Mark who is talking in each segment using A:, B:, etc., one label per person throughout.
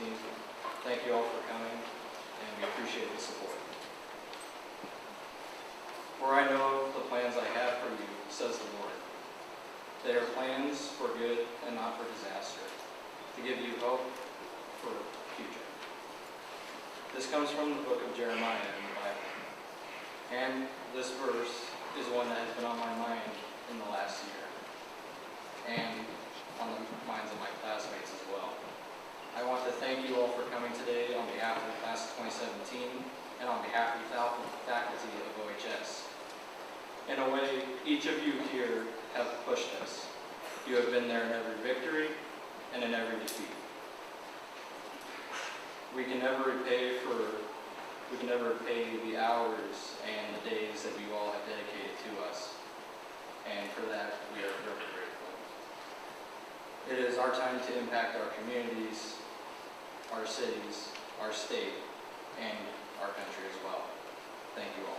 A: 2018. Thank you all for coming, and we appreciate the support. For I know the plans I have for you, says the Lord. They are plans for good and not for disaster, to give you hope for the future. This comes from the book of Jeremiah in the Bible. And this verse is one that has been on my mind in the last year, and on the minds of my classmates as well. I want to thank you all for coming today on behalf of the class of 2017 and on behalf of the faculty of OHS. In a way, each of you here have pushed us. You have been there in every victory and in every defeat. We can never repay the hours and the days that you all have dedicated to us. And for that, we are very grateful. It is our time to impact our communities, our cities, our state, and our country as well. Thank you all.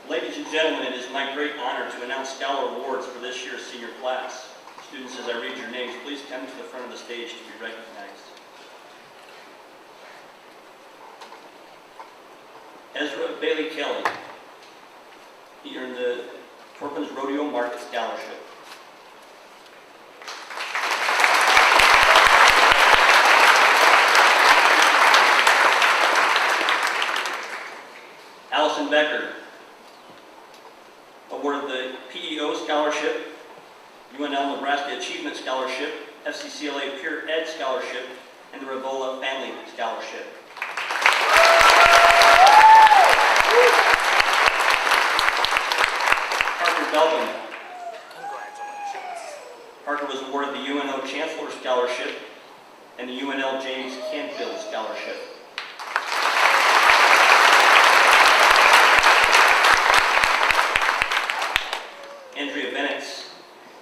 B: Ladies and gentlemen, it is my great honor to announce Scholar Awards for this year's senior class. Students, as I read your names, please come to the front of the stage to be recognized. Ezra Bailey Kelly. He earned the Torpins Rodeo Market Scholarship. Allison Becker, awarded the PEO Scholarship, UNL Nebraska Achievement Scholarship, FCCLA Peer Ed Scholarship, and the Rivola Family Scholarship. Parker Belvin. Parker was awarded the UNO Chancellor Scholarship and the UNL James Canfield Scholarship. Andrea Bennett.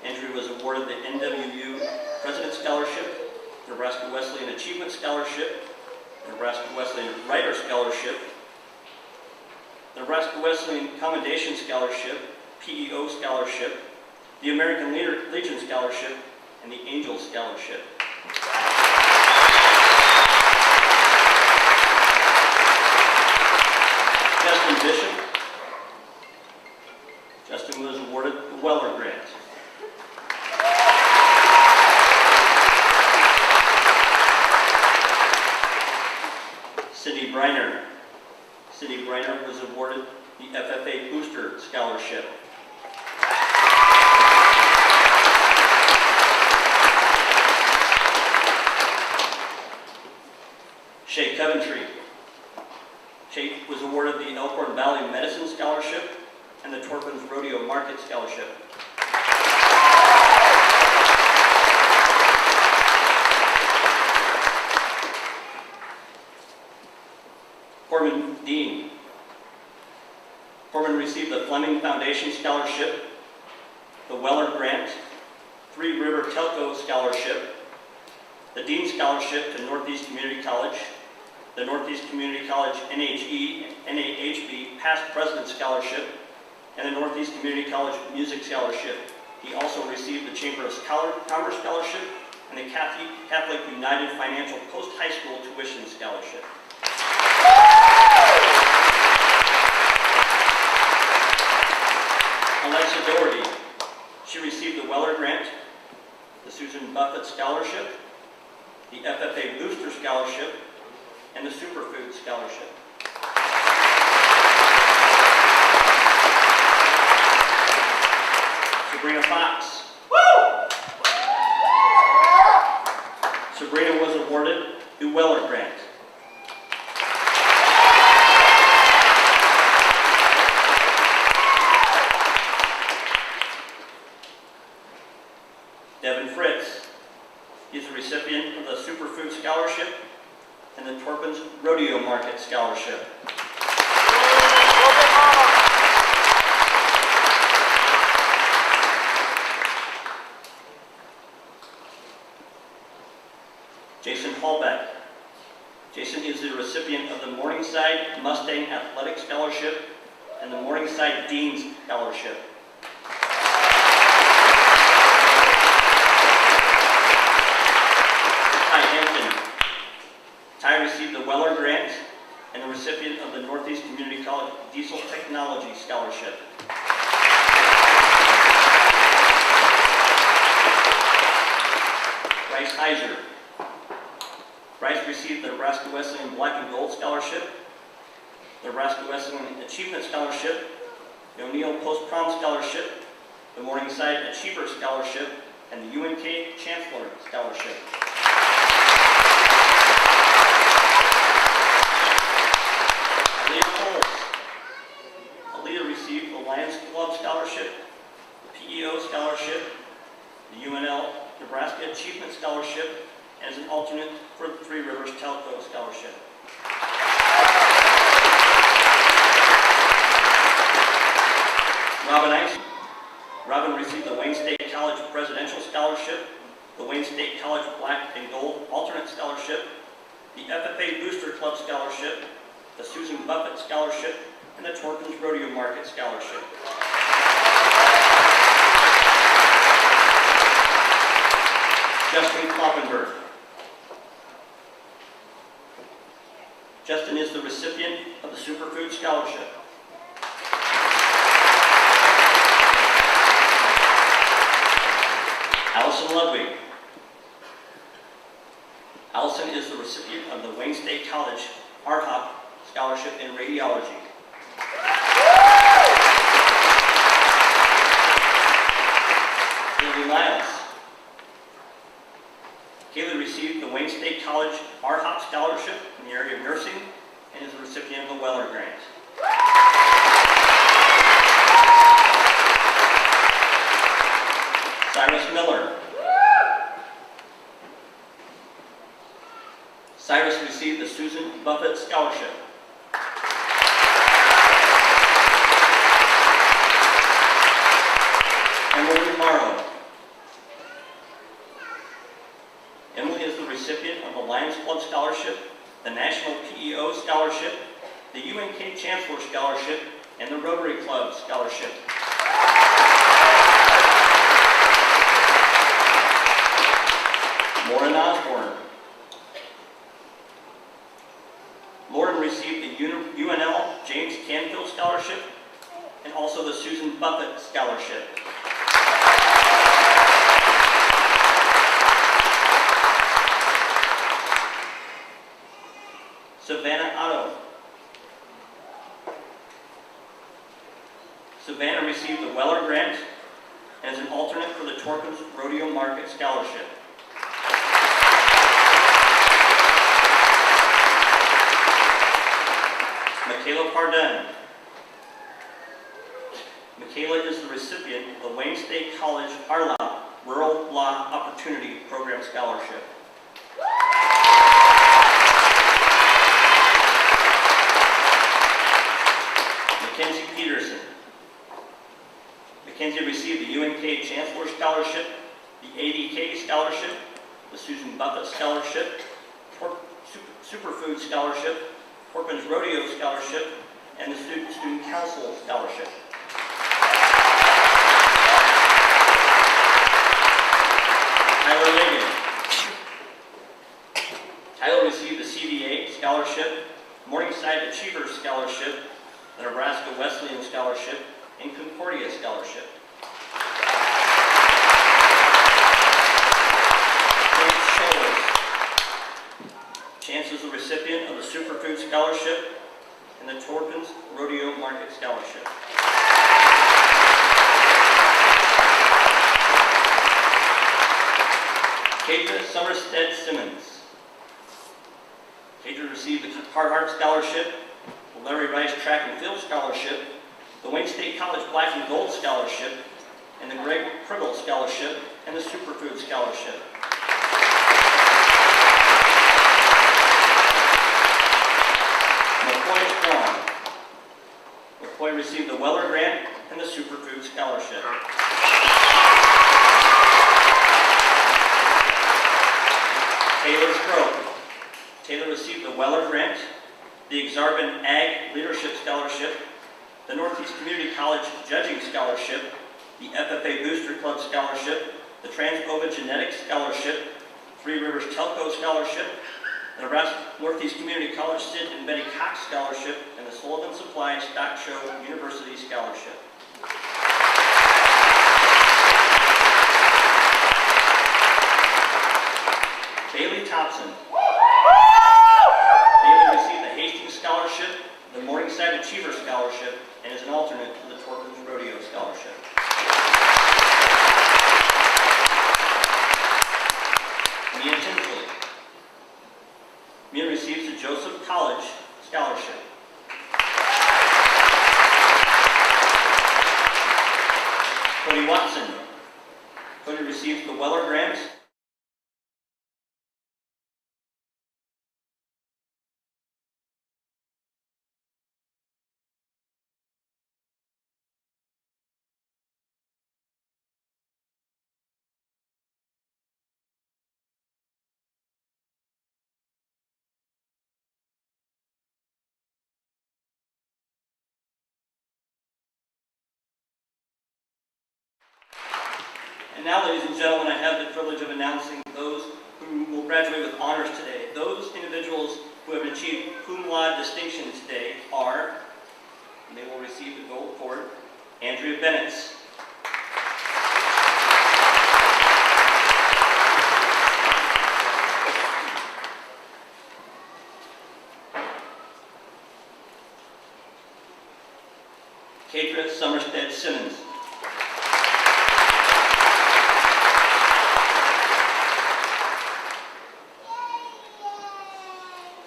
B: Andrea was awarded the NWU President Scholarship, Nebraska Wesleyan Achievement Scholarship, Nebraska Wesleyan Writer Scholarship, Nebraska Wesleyan Commendation Scholarship, PEO Scholarship, the American Legion Scholarship, and the Angel Scholarship. Justin Bishop. Justin was awarded the Weller Grant. Cindy Briner. Cindy Briner was awarded the FFA Booster Scholarship. Shay Coventry. Shay was awarded the Elkhorn Valley Medicine Scholarship and the Torpins Rodeo Market Scholarship. Corbin Dean. Corbin received the Fleming Foundation Scholarship, the Weller Grant, Three River Telco Scholarship, the Dean Scholarship to Northeast Community College, the Northeast Community College NAHB Past President Scholarship, and the Northeast Community College Music Scholarship. He also received the Chamber of Commerce Scholarship and the Catholic United Financial Post-High School Tuition Scholarship. Alexa Doherty. She received the Weller Grant, the Susan Buffett Scholarship, the FFA Booster Scholarship, and the Superfood Scholarship. Sabrina Fox. Woo! Sabrina was awarded the Weller Grant. Devin Fritz. He's a recipient of the Superfood Scholarship and the Torpins Rodeo Market Scholarship. Jason Hallbeck. Jason is the recipient of the Morningside Mustang Athletic Scholarship and the Morningside Dean's Scholarship. Ty received the Weller Grant and the recipient of the Northeast Community College Diesel Technology Scholarship. Bryce Heiser. Bryce received the Nebraska Wesleyan Black and Gold Scholarship, the Nebraska Wesleyan Achievement Scholarship, the O'Neill Post-Prom Scholarship, the Morningside Achiever Scholarship, and the UNK Chancellor Scholarship. Aaliyah received the Lions Club Scholarship, the PEO Scholarship, the UNL Nebraska Achievement Scholarship, and is an alternate for the Three Rivers Telco Scholarship. Robin Ice. Robin received the Wayne State College Presidential Scholarship, the Wayne State College Black and Gold Alternate Scholarship, the FFA Booster Club Scholarship, the Susan Buffett Scholarship, and the Torkins Rodeo Market Scholarship. Justin Kloppenberg. Justin is the recipient of the Superfood Scholarship. Allison Ludwig. Allison is the recipient of the Wayne State College RHOP Scholarship in Radiology. Kaylee Lyles. Kaylee received the Wayne State College RHOP Scholarship in the area of nursing and is the recipient of the Weller Grant. Cyrus Miller. Cyrus received the Susan Buffett Scholarship. Emily Morrow. Emily is the recipient of the Lions Club Scholarship, the National PEO Scholarship, the UNK Chancellor Scholarship, and the Rotary Club Scholarship. Lauren Osborne. Lauren received the UNL James Canfield Scholarship and also the Susan Buffett Scholarship. Savannah Otto. Savannah received the Weller Grant and is an alternate for the Torkins Rodeo Market Scholarship. Michaela Pardun. Michaela is the recipient of the Wayne State College RLA Rural Law Opportunity Program Scholarship. Mackenzie Peterson. Mackenzie received the UNK Chancellor Scholarship, the ADK Scholarship, the Susan Buffett Scholarship, Superfood Scholarship, Torkins Rodeo Scholarship, and the Student Council Scholarship. Tyler Ligon. Tyler received the CVA Scholarship, Morningside Achievers Scholarship, the Nebraska Wesleyan Scholarship, and Concordia Scholarship. Chance is the recipient of the Superfood Scholarship and the Torkins Rodeo Market Scholarship. Kadra Somerstead Simmons. Kadra received the Carhart Scholarship, the Larry Rice Track and Field Scholarship, the Wayne State College Black and Gold Scholarship, and the Greg Priggle Scholarship, and the Superfood Scholarship. McCoy received the Weller Grant and the Superfood Scholarship. Taylor Stroke. Taylor received the Weller Grant, the Exarban Ag Leadership Scholarship, the Northeast Community College Judging Scholarship, the FFA Booster Club Scholarship, the Trans-Ova Genetics Scholarship, Three Rivers Telco Scholarship, the Nebraska Northeast Community College Sid and Betty Cox Scholarship, and the Sullivan Supply Stock Show University Scholarship. Bailey Thompson. Bailey received the Hastings Scholarship, the Morningside Achiever Scholarship, and is an alternate to the Torkins now, ladies and gentlemen, I have the privilege of announcing those who will graduate with honors today. Those individuals who have achieved cum laude distinction today are, and they will receive the gold cord, Andrea Bennett, Kadra Summerstead Simmons,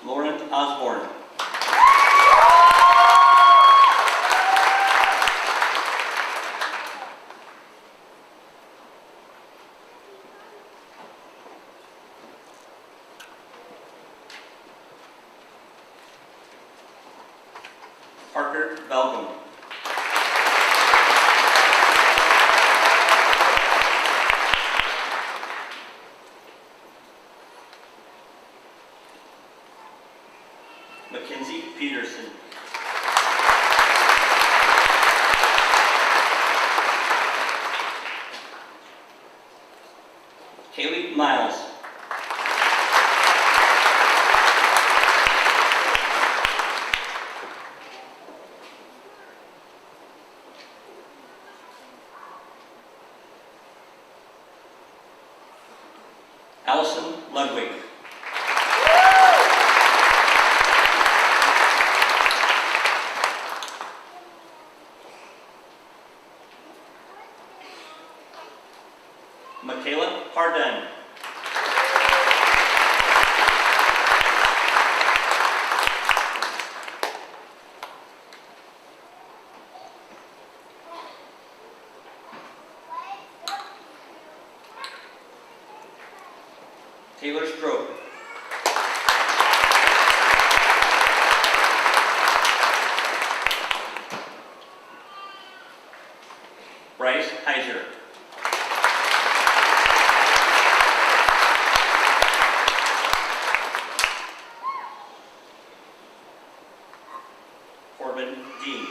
B: Lauren Osborne, Parker Belgum, Mackenzie Peterson, Kaylee Miles, Allison Ludwig, Michaela Pardon, Taylor Stroke, Bryce Heiser, Corbin Dean,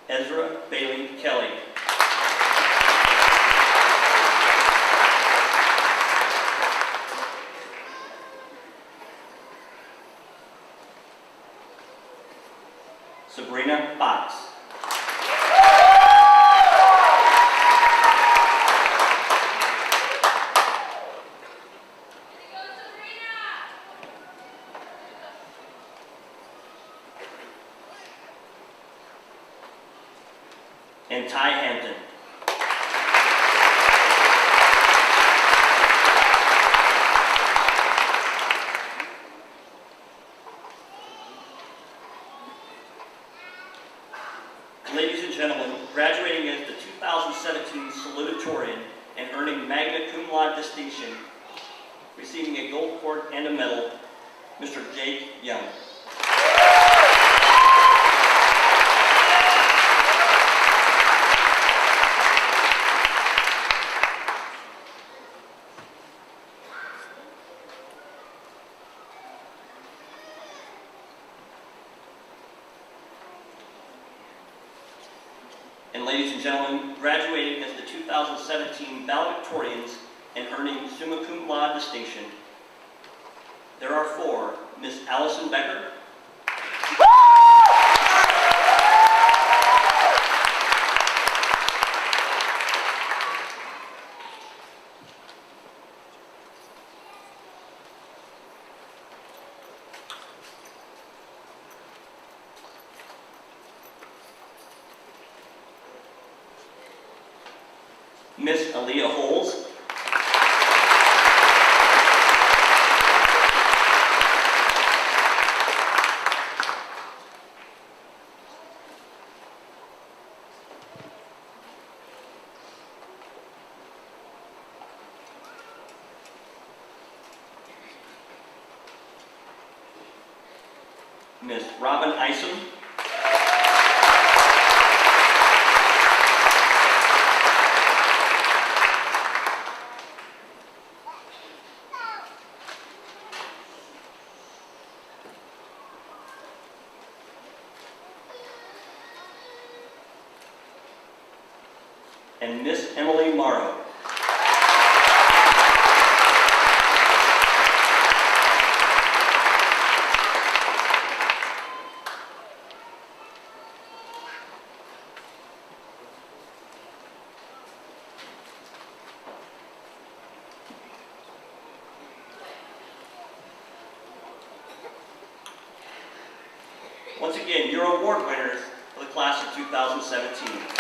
B: Ezra Bailey Kelly, Sabrina Fox, and Ty Hampton. Ladies and gentlemen, graduating as the 2017 salutatorian and earning magna cum laude distinction, receiving a gold cord and a medal, Mr. Jake Young. And ladies and gentlemen, graduating as the 2017 valedictorians and earning summa cum laude distinction, there are four: Miss Allison Becker, Miss Aaliyah Holes, Miss Robin Isom, and Miss Emily Morrow. Once again, your award winners for the class of 2017.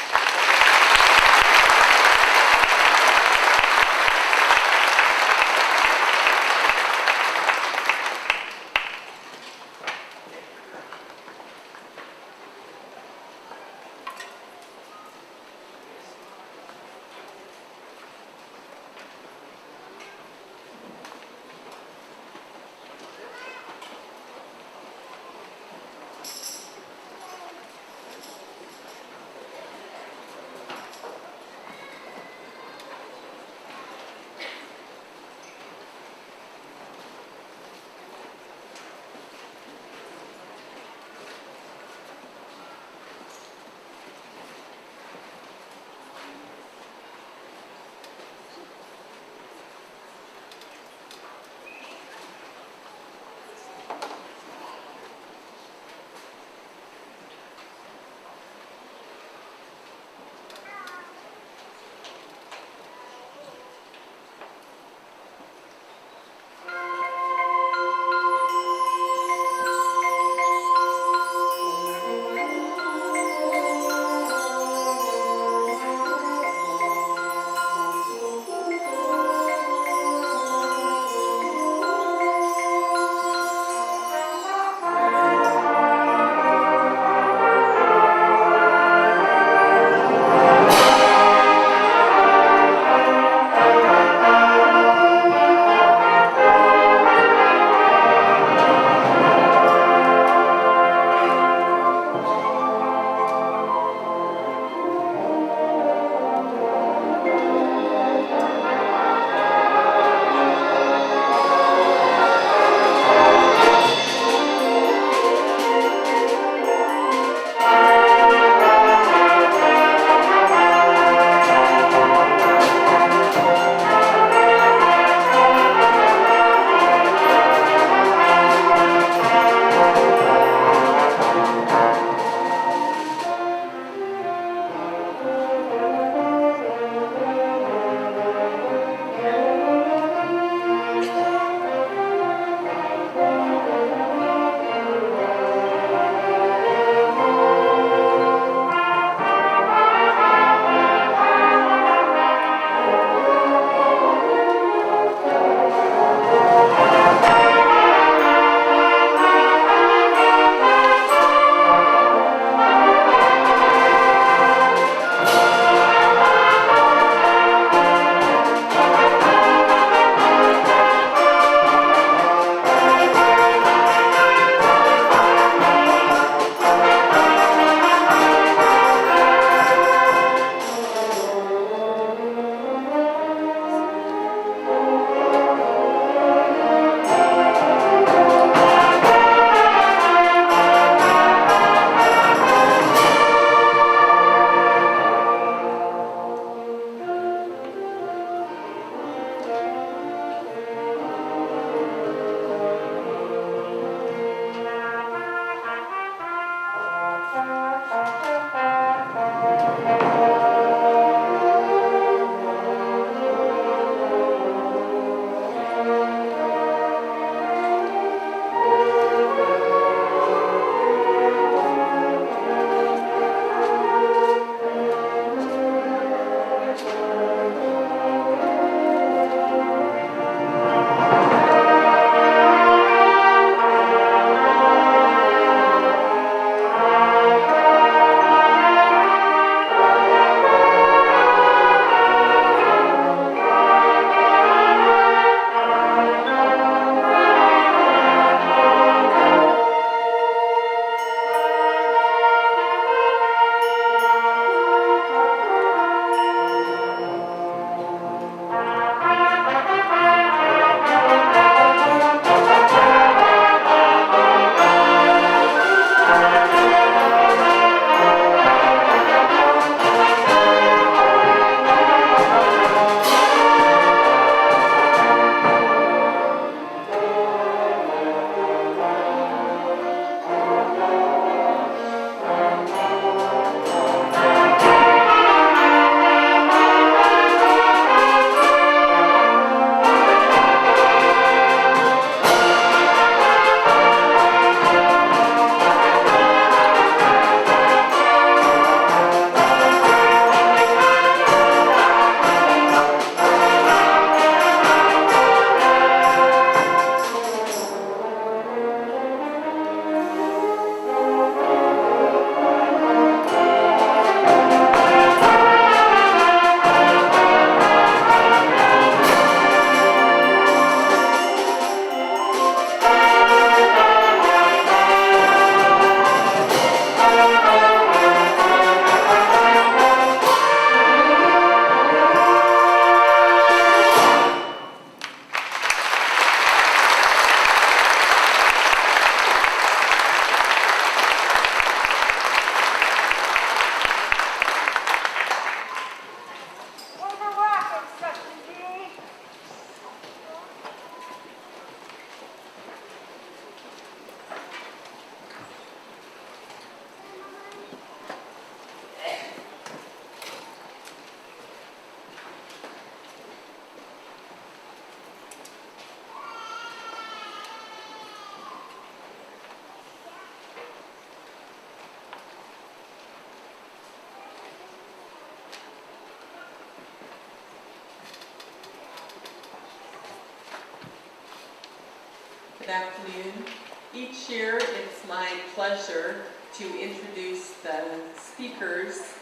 C: Good afternoon. Each year, it's my pleasure to introduce the speakers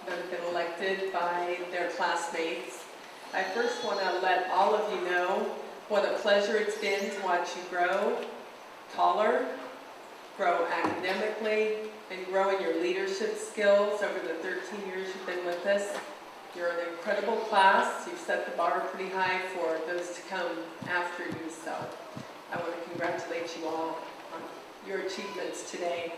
C: that have been elected by their classmates. I first want to let all of you know what a pleasure it's been to watch you grow taller, grow academically, and grow in your leadership skills over the 13 years you've been with us. You're an incredible class. You've set the bar pretty high for those to come after you, so I want to congratulate you all on your achievements today.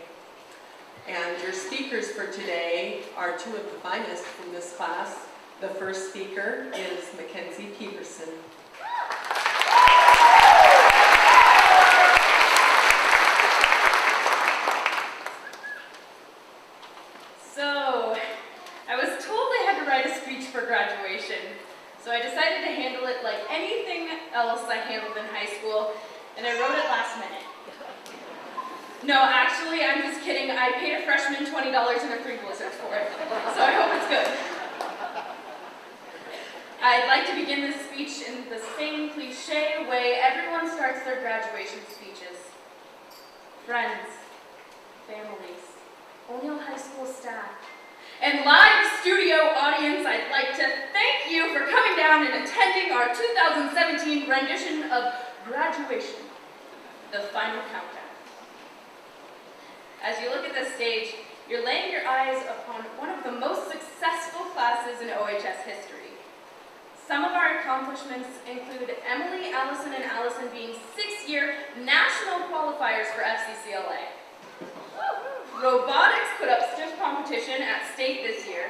C: And your speakers for today are two of the finest from this class. The first speaker is Mackenzie Peterson.
D: So, I was told I had to write a speech for graduation, so I decided to handle it like anything else I handled in high school, and I wrote it last minute. No, actually, I'm just kidding. I paid a freshman $20 and a free blizzard for it, so I hope it's good. I'd like to begin this speech in the same cliche way everyone starts their graduation speeches. Friends, families, O'Neill High School staff, and live studio audience, I'd like to thank you for coming down and attending our 2017 rendition of Graduation, the final countdown. As you look at this stage, you're laying your eyes upon one of the most successful classes in OHS history. Some of our accomplishments include Emily, Allison, and Allison being 6-year national qualifiers for FCCLA. Robotics put up stiff competition at state this year.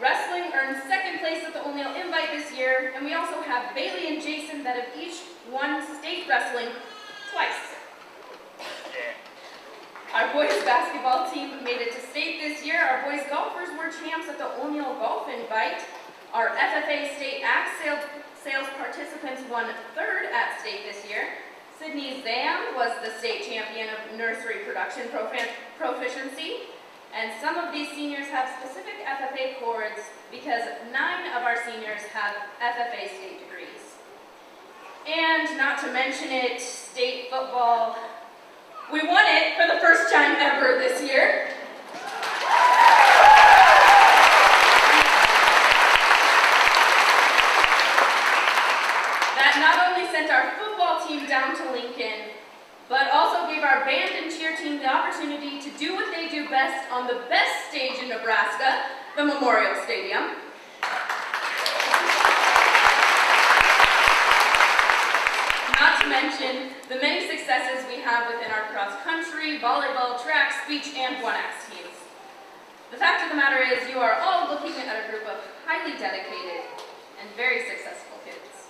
D: Wrestling earned 2nd place at the O'Neill Invite this year, and we also have Bailey and Jason that have each won state wrestling twice. Our boys basketball team made it to state this year. Our boys golfers were champs at the O'Neill Golf Invite. Our FFA state axe sales participants won 3rd at state this year. Sydney Zam was the state champion of nursery production proficiency. And some of these seniors have specific FFA cords because 9 of our seniors have FFA state degrees. And not to mention it, state football. We won it for the first time ever this year. That not only sent our football team down to Lincoln, but also gave our band and cheer team the opportunity to do what they do best on the best stage in Nebraska, the Memorial Stadium. Not to mention the many successes we have within our cross-country, volleyball, track, speech, and one-axe teams. The fact of the matter is you are all looking at a group of highly dedicated and very successful kids.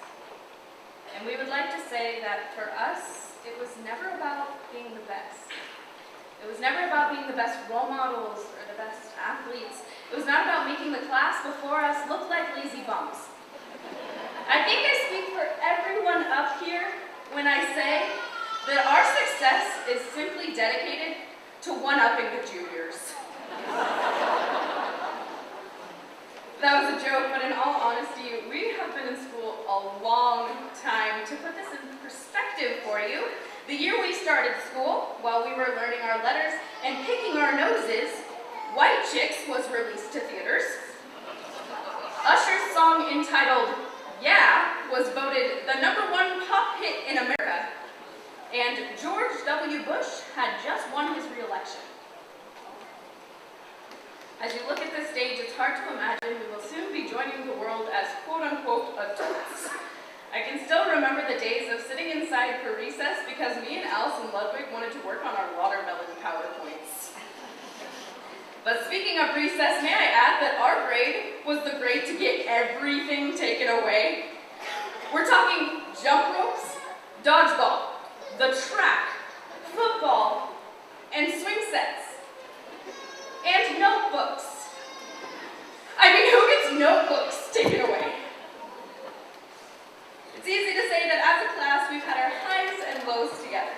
D: And we would like to say that for us, it was never about being the best. It was never about being the best role models or the best athletes. It was not about making the class before us look like lazy bums. I think I speak for everyone up here when I say that our success is simply dedicated to one-upping the juniors. That was a joke, but in all honesty, we have been in school a long time. To put this in perspective for you, the year we started school, while we were learning our letters and picking our noses, White Chicks was released to theaters. Usher's song entitled Yeah was voted the #1 pop hit in America, and George W. Bush had just won his re-election. As you look at this stage, it's hard to imagine we will soon be joining the world as quote-unquote adults. I can still remember the days of sitting inside for recess because me and Allison Ludwig wanted to work on our watermelon PowerPoints. But speaking of recess, may I add that our grade was the grade to get everything taken away? We're talking jump ropes, dodgeball, the track, football, and swing sets. And notebooks. I mean, who gets notebooks taken away? It's easy to say that as a class, we've had our highs and lows together.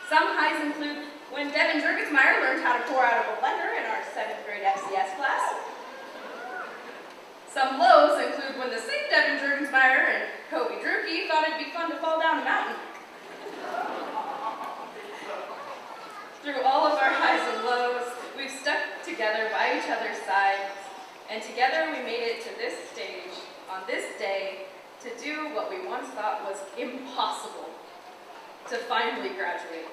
D: Some highs include when Devin Jurgensmeyer learned how to pour out of a blender in our 7th grade FCS class. Some lows include when the same Devin Jurgensmeyer and Kobe Druke thought it'd be fun to fall down a mountain. Through all of our highs and lows, we've stuck together by each other's sides, and together we made it to this stage, on this day, to do what we once thought was impossible, to finally graduate.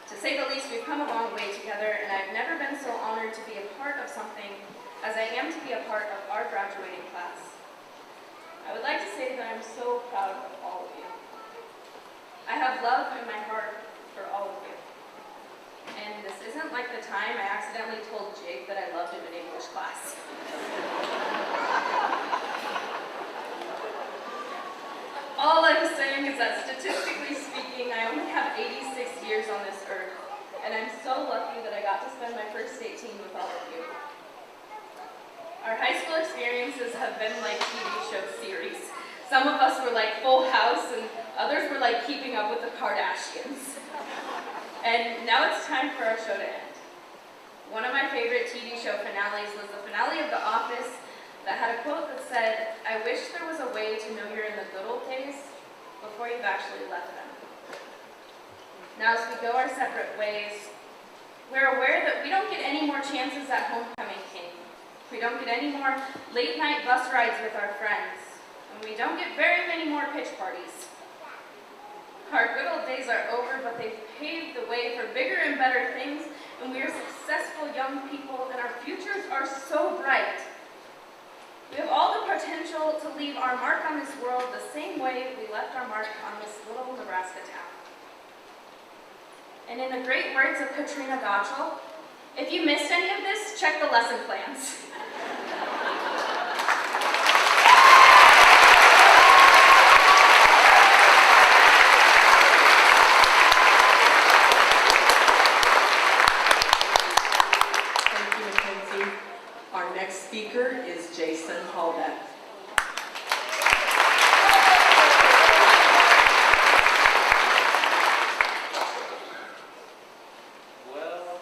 D: To say the least, we've come a long way together, and I've never been so honored to be a part of something as I am to be a part of our graduating class. I would like to say that I'm so proud of all of you. I have love in my heart for all of you. And this isn't like the time I accidentally told Jake that I loved him in English class. All I'm saying is that statistically speaking, I only have 86 years on this earth, and I'm so lucky that I got to spend my first 18 with all of you. Our high school experiences have been like TV show series. Some of us were like Full House, and others were like Keeping Up with the Kardashians. And now it's time for our show to end. One of my favorite TV show finales was the finale of The Office that had a quote that said, "I wish there was a way to know you're in the good old days before you've actually left them." Now as we go our separate ways, we're aware that we don't get any more chances at homecoming king. We don't get any more late night bus rides with our friends. And we don't get very many more pitch parties. Our good old days are over, but they've paved the way for bigger and better things, and we are successful young people, and our futures are so bright. We have all the potential to leave our mark on this world the same way we left our mark on this little Nebraska town. And in the great words of Katrina Gottschall, if you missed any of this, check the lesson plans.
C: Our next speaker is Jason Hallbeck.
E: Well,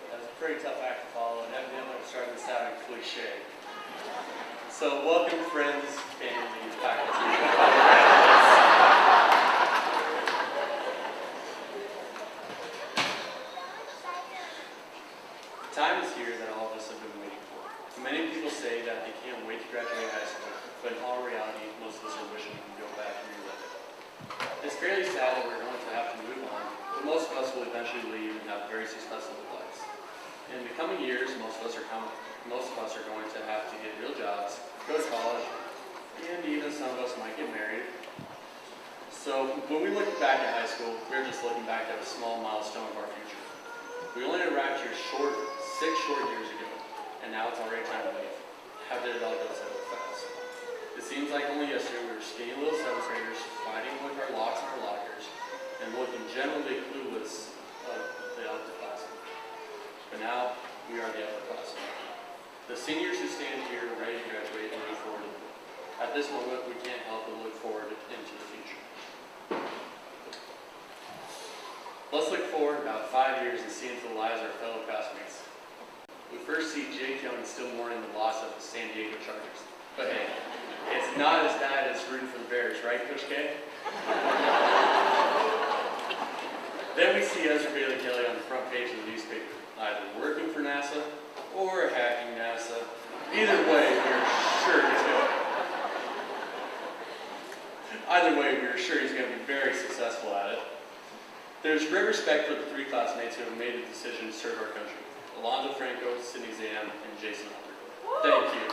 E: that was a pretty tough act to follow, and evidently I'm starting to sound cliche. So, welcome friends, family, faculty. The time is here that all of us have been waiting for. Many people say that they can't wait to graduate high school, but in all reality, most of us are wishing we can go back and relive it. It's fairly sad that we're going to have to move on, but most of us will eventually leave and have very successful lives. In the coming years, most of us are going to have to get real jobs, go to college, and even some of us might get married. So when we look back at high school, we're just looking back at a small milestone of our future. We only arrived here 6 short years ago, and now it's already time to leave. How did it all go so fast? It seems like only yesterday we were skinny little 7th graders fighting with our locks in our lockers and looking generally clueless of the upperclassmen. But now we are the upperclassmen. The seniors who stand here ready to graduate and move forward. At this moment, we can't help but look forward into the future. Let's look forward about 5 years and see into the lives of our fellow classmates. We first see Jake Young still mourning the loss of the San Diego Chargers. But hey, it's not as bad as rooting for the Bears, right, Coach K? Then we see Ezra Bailey Kelly on the front page of the newspaper, either working for NASA or hacking NASA. Either way, we're sure he's going to be very successful at it. There's great respect for the 3 classmates who have made the decision to serve our country. Alonzo Franco, Sydney Zam, and Jason Hunter. Thank you.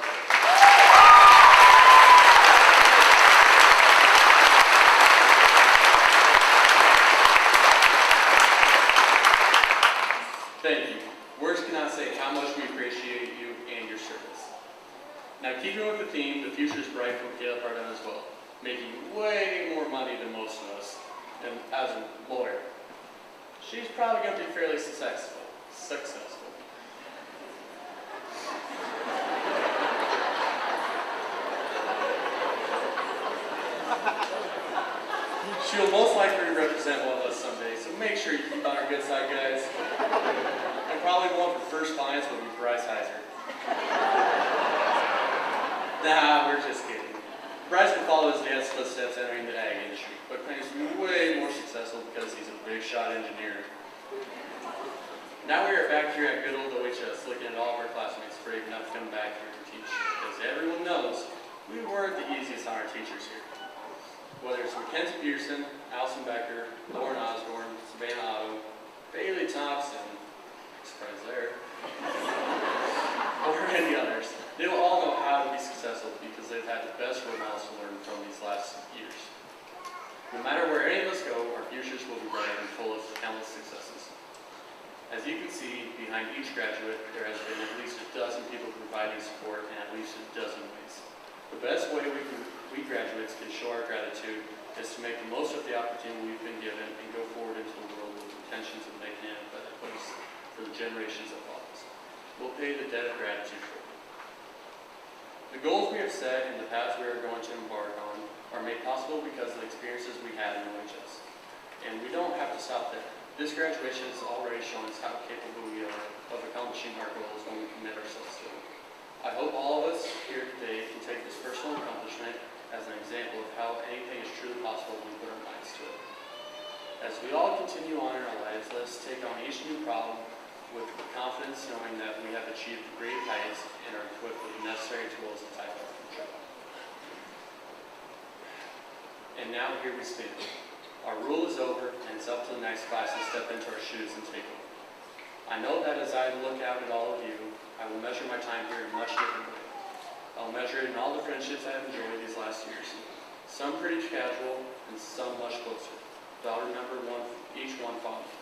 E: Thank you. Words cannot say how much we appreciate you and your service. Now, keeping with the theme, the future is bright for Michaela Pardon as well, making way more money than most of us, and as a lawyer. She's probably going to be fairly successful. She'll most likely represent one of us someday, so make sure you keep on our good side, guys. And probably one for first clients will be Bryce Heiser. Nah, we're just kidding. Bryce can follow his dad's footsteps entering the ag industry, but claims to be way more successful because he's a big shot engineer. Now we are back here at good old OHS looking at all of our classmates brave enough to come back here to teach. Because everyone knows we weren't the easiest on our teachers here. Whether it's Mackenzie Pearson, Allison Becker, Lauren Osborne, Savannah Otto, Bailey Thompson, surprise there, or any others, they will all know how to be successful because they've had the best role models to learn from these last years. No matter where any of us go, our futures will be bright and full of countless successes. As you can see, behind each graduate, there has been at least a dozen people providing support in at least a dozen ways. The best way we graduates can show our gratitude is to make the most of the opportunity we've been given and go forward into the world with intentions of making it a better place for the generations that follow us. We'll pay the debt of gratitude for it. The goals we have set and the paths we are going to embark on are made possible because of the experiences we had in OHS. And we don't have to stop there. This graduation has already shown us how capable we are of accomplishing our goals when we commit ourselves to it. I hope all of us here today can take this personal accomplishment as an example of how anything is truly possible when we put our minds to it. As we all continue on in our lives, let us take on each new problem with confidence, knowing that we have achieved great heights and are equipped with the necessary tools to tackle our future. And now here we stand. Our rule is over, and it's up to the next class to step into our shoes and take over. I know that as I look out at all of you, I will measure my time here in a much different way. I'll measure it in all the friendships I have enjoyed these last years. Some pretty casual, and some much closer. But I'll remember each one fondly,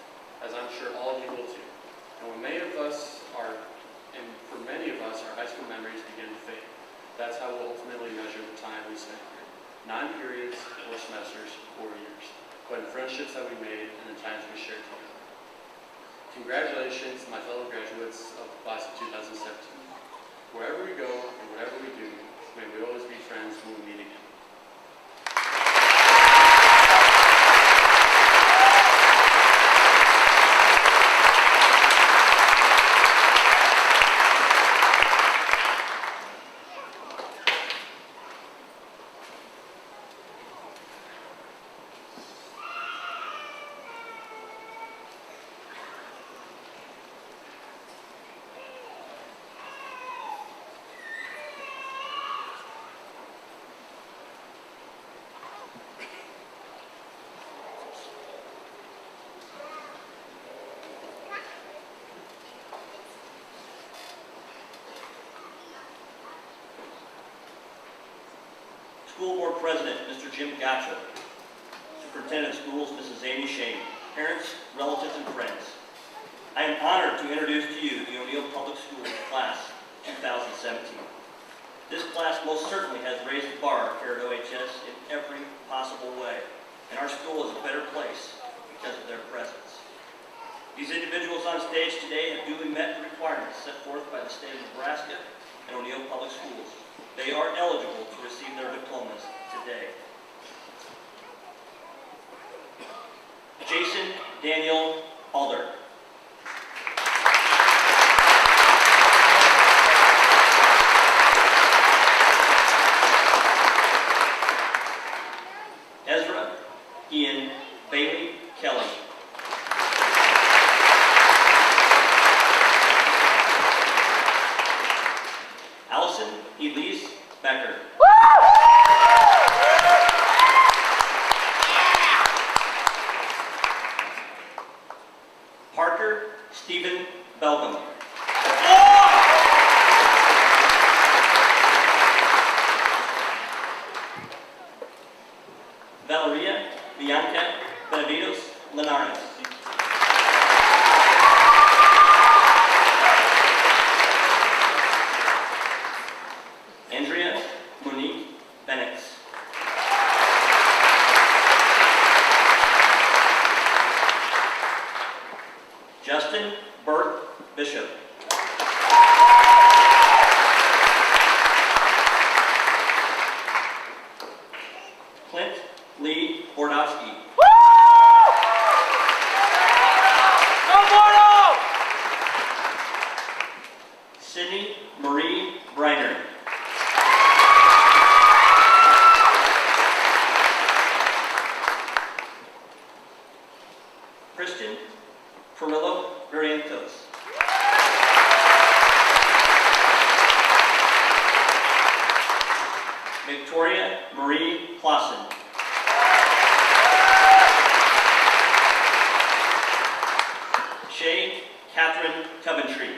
E: as I'm sure all of you will too. And for many of us, our high school memories begin to fade. That's how we'll ultimately measure the time we spent here. Not in periods or semesters or years, but in friendships that we made and the times we shared together. Congratulations, my fellow graduates of the class of 2017. Wherever we go and whatever we do, may we always be friends when we meet again.
B: School Board President, Mr. Jim Gacho. Superintendent of Schools, Mrs. Amy Shane. Parents, relatives, and friends. I am honored to introduce to you the O'Neill Public Schools Class 2017. This class most certainly has raised the bar here at OHS in every possible way, and our school is a better place because of their presence. These individuals on stage today have duly met the requirements set forth by the state of Nebraska and O'Neill Public Schools. They are eligible to receive their diplomas today. Jason Daniel Alder. Ezra Ian Bailey Kelly. Allison Elise Becker. Parker Stephen Belgum. Valeria Bianca Benavides Linares. Andrea Monique Bennett. Justin Burt Bishop. Victoria Marie Clausen. Shay Catherine Coventry.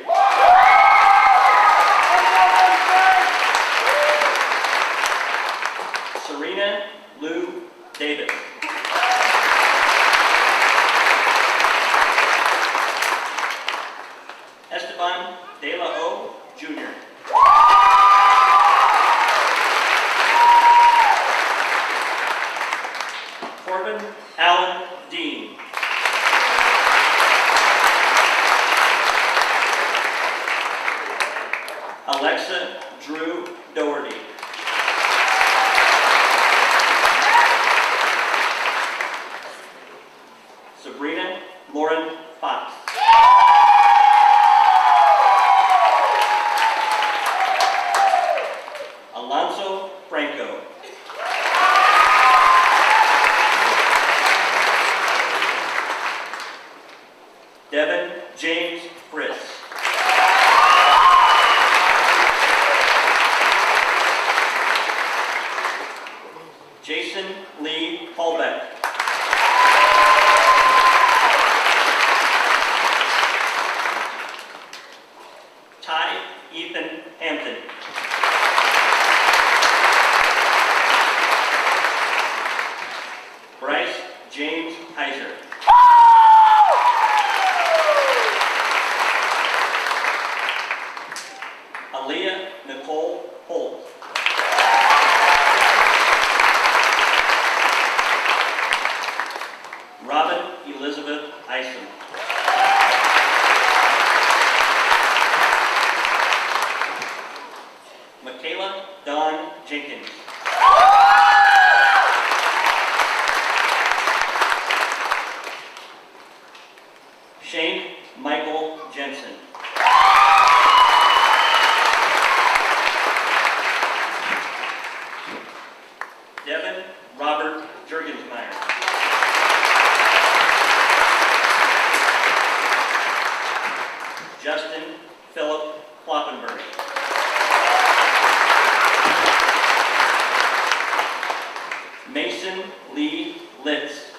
B: Serena Lou Davis. Esteban De La O, Jr. Corbin Allen Dean. Alexa Drew Doherty. Sabrina Lauren Fox. Alonso Franco. Devin James Fritz. Jason Lee Paulbeck. Ty Ethan Hampton. Bryce James Heiser. Aaliyah Nicole Holt. Robin Elizabeth Isom. Michaela Dawn Jenkins. Shane Michael Jensen. Devin Robert Jurgensmeyer. Justin Philip Kloppenberg. Mason Lee Litz.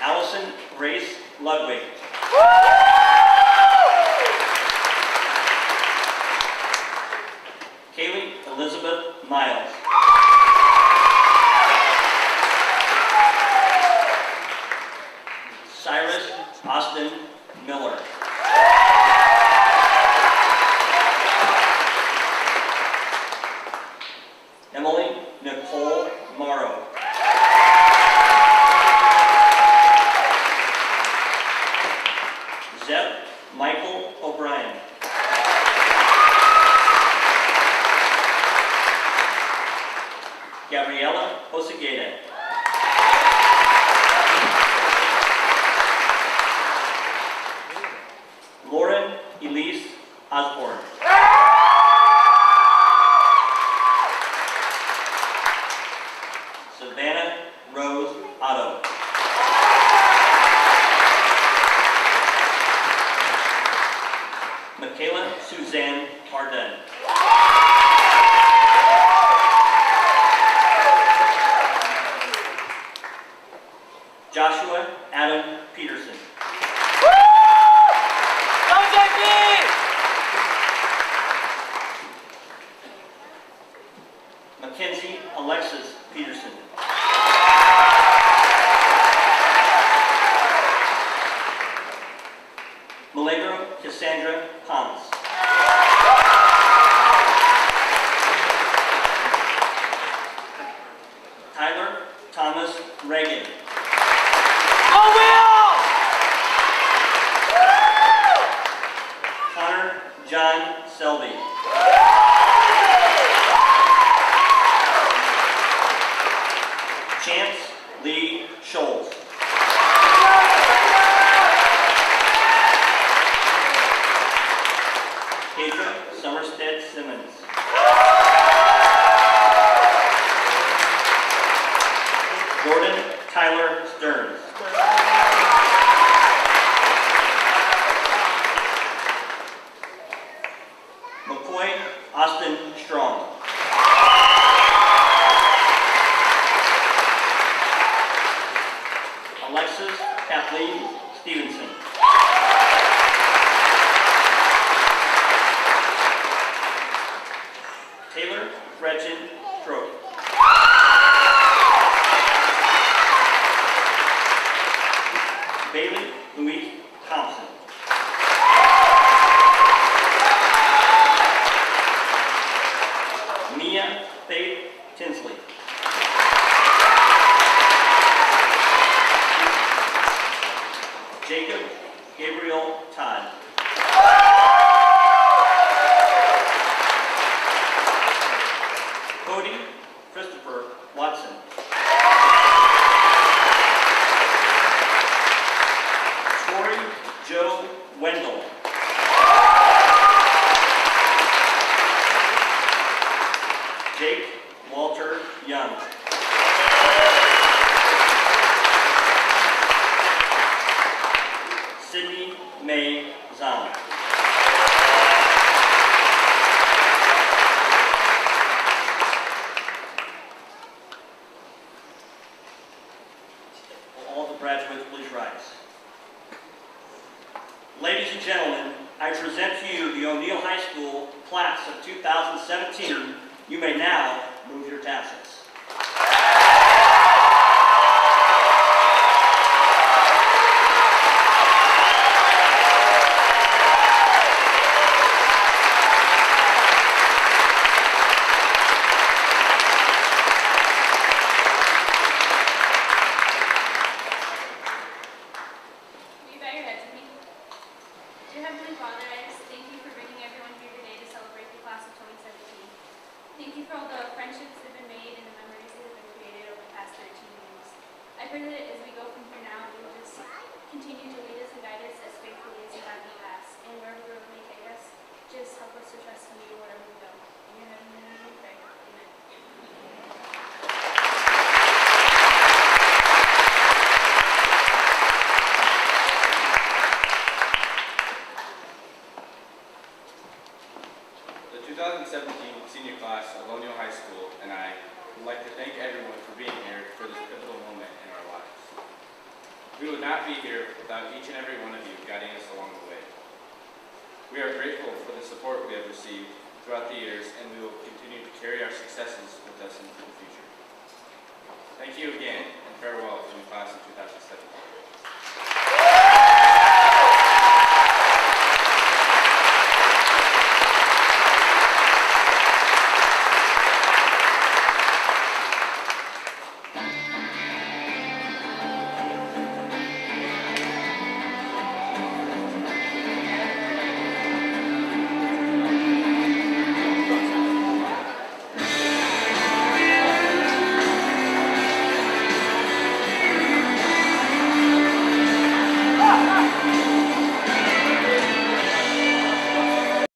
B: Allison Grace Ludwig. Kaylee Elizabeth Miles. Cyrus Austin Miller. Emily Nicole Morrow. Zeb Michael O'Brien. Gabriela Osageda. Lauren Elise Osborne. Savannah Rose Otto. Michaela Suzanne Carden. Joshua Adam Peterson. Mackenzie Alexis Peterson. Milagro Cassandra Hans. Tyler Thomas Reagan. Connor John Selby. Chance Lee Scholes. Pedro Somerstead Simmons. Gordon Tyler Stearns. Austin Strong. Alexis Kathleen Stevenson. Taylor Gretchen Stroke. Bailey Louise Thompson. Mia Faith Tinsley. Jacob Gabriel Todd. Cody Christopher Watson. Corey Joe Wendell. Jake Walter Young. Sydney May Zahn. Will all the graduates please rise? Ladies and gentlemen, I present to you the O'Neill High School class of 2017. You may now move your tassels.
D: Will you bow your heads with me? Dear Heavenly Father, I just thank you for bringing everyone here today to celebrate the class of 2017. Thank you for all the friendships that have been made and the memories that have been created over the past 13 years. I pray that as we go from here now, you will just continue to lead us and guide us as faithfully as you have in the past. And wherever the road may take us, just help us to trust in you wherever we go. In your heavenly name we pray. Amen.
F: The 2017 senior class of O'Neill High School and I would like to thank everyone for being here for this pivotal moment in our lives. We would not be here without each and every one of you guiding us along the way. We are grateful for the support we have received throughout the years, and we will continue to carry our successes with us into the future. Thank you again, and farewell to the class of 2017.